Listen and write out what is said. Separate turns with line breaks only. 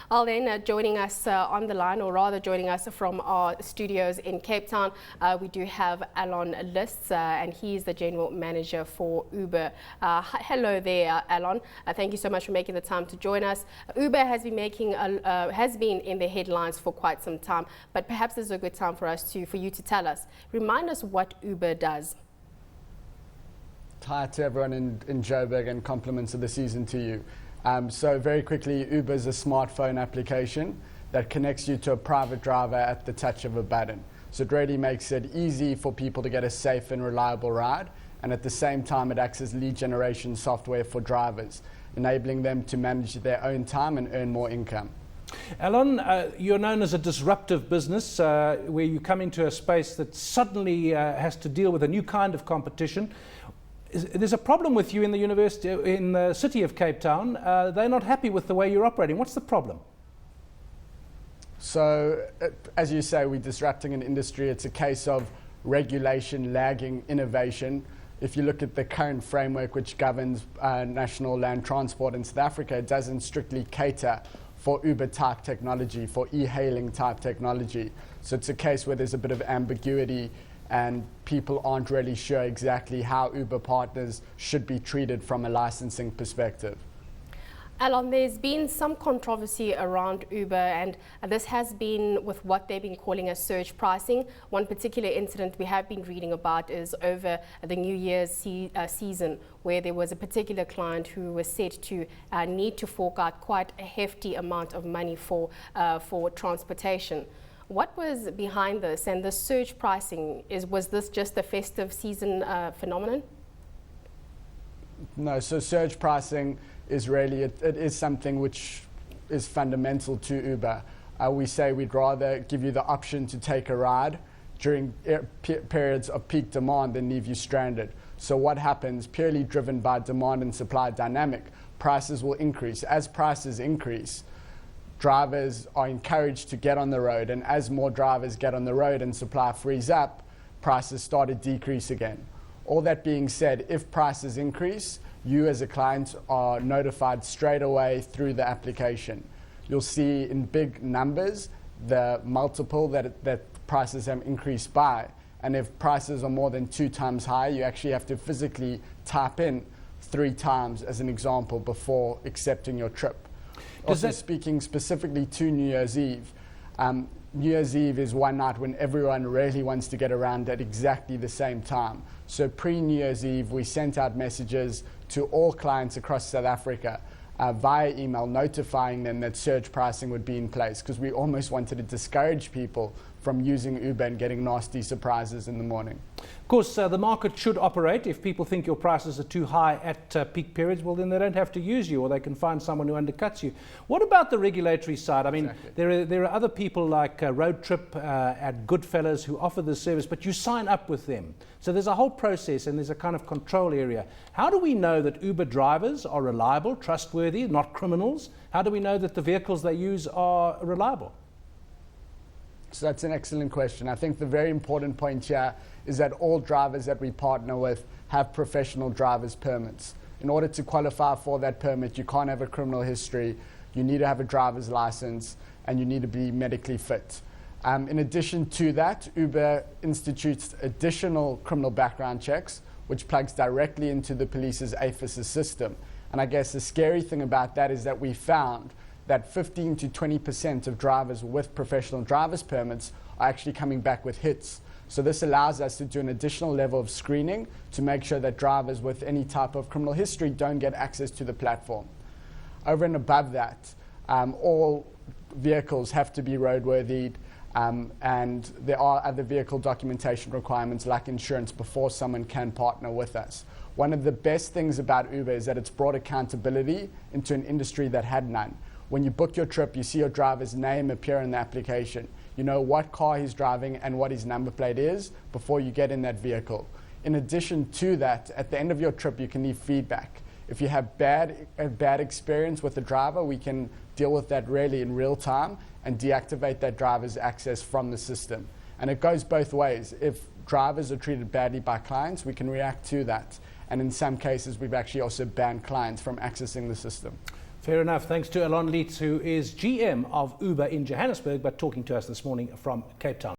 Alon joining us on the line, or rather joining us from our studios in Cape Town. We do have Alon Lists, and he's the General Manager for Uber. Hello there, Alon. Thank you so much for making the time to join us. Uber has been been in the headlines for quite some time, but perhaps this is a good time for you to tell us. Remind us what Uber does.
Hi to everyone in Joburg, and compliments of the season to you. So very quickly, Uber is a smartphone application that connects you to a private driver at the touch of a button. So it really makes it easy for people to get a safe and reliable ride, and at the same time it acts as lead generation software for drivers, enabling them to manage their own time and earn more income.
Alon, you're known as a disruptive business where you come into a space that suddenly has to deal with a new kind of competition. There's a problem with you in the city of Cape Town. They're not happy with the way you're operating. What's the problem?
So, as you say, we're disrupting an industry. It's a case of regulation lagging innovation. If you look at the current framework which governs national land transport in South Africa, it doesn't strictly cater for Uber-type technology, for e-hailing type technology. So it's a case where there's a bit of ambiguity and people aren't really sure exactly how Uber partners should be treated from a licensing perspective.
Alon, there's been some controversy around Uber, and this has been with what they've been calling a surge pricing. One particular incident we have been reading about is over the New Year's season, where there was a particular client who was said to need to fork out quite a hefty amount of money for transportation. What was behind this, and the surge pricing? Was this just a festive season phenomenon?
No, so surge pricing is really, it is something which is fundamental to Uber. We say we'd rather give you the option to take a ride during periods of peak demand than leave you stranded. So what happens, purely driven by demand and supply dynamic, prices will increase. As prices increase, drivers are encouraged to get on the road, and as more drivers get on the road and supply frees up, prices start to decrease again. All that being said, if prices increase, you as a client are notified straight away through the application. You'll see in big numbers the multiple that prices have increased by, and if prices are more than 2 times higher, you actually have to physically type in 3 times as an example before accepting your trip. Also speaking specifically to New Year's Eve, New Year's Eve is one night when everyone really wants to get around at exactly the same time. So pre-New Year's Eve, we sent out messages to all clients across South Africa via email, notifying them that surge pricing would be in place, because we almost wanted to discourage people from using Uber and getting nasty surprises in the morning.
Of course, the market should operate. If people think your prices are too high at peak periods, well, then they don't have to use you, or they can find someone who undercuts you. What about the regulatory side? I mean, exactly. there are other people like Road Trip at Goodfellas who offer this service, but you sign up with them. So there's a whole process, and there's a kind of control area. How do we know that Uber drivers are reliable, trustworthy, not criminals? How do we know that the vehicles they use are reliable?
So that's an excellent question. I think the very important point here is that all drivers that we partner with have professional driver's permits. In order to qualify for that permit, you can't have a criminal history, you need to have a driver's license, and you need to be medically fit. In addition to that, Uber institutes additional criminal background checks, which plugs directly into the police's AFIS system. And I guess the scary thing about that is that we found that 15 to 20% of drivers with professional driver's permits are actually coming back with hits. So this allows us to do an additional level of screening to make sure that drivers with any type of criminal history don't get access to the platform. Over and above that, all vehicles have to be roadworthy, and there are other vehicle documentation requirements like insurance before someone can partner with us. One of the best things about Uber is that it's brought accountability into an industry that had none. When you book your trip, you see your driver's name appear in the application. You know what car he's driving and what his number plate is before you get in that vehicle. In addition to that, at the end of your trip, you can leave feedback. If you have a bad experience with the driver, we can deal with that really in real time and deactivate that driver's access from the system. And it goes both ways. If drivers are treated badly by clients, we can react to that. And in some cases, we've actually also banned clients from accessing the system.
Fair enough. Thanks to Alon Leitz, who is GM of Uber in Johannesburg, but talking to us this morning from Cape Town.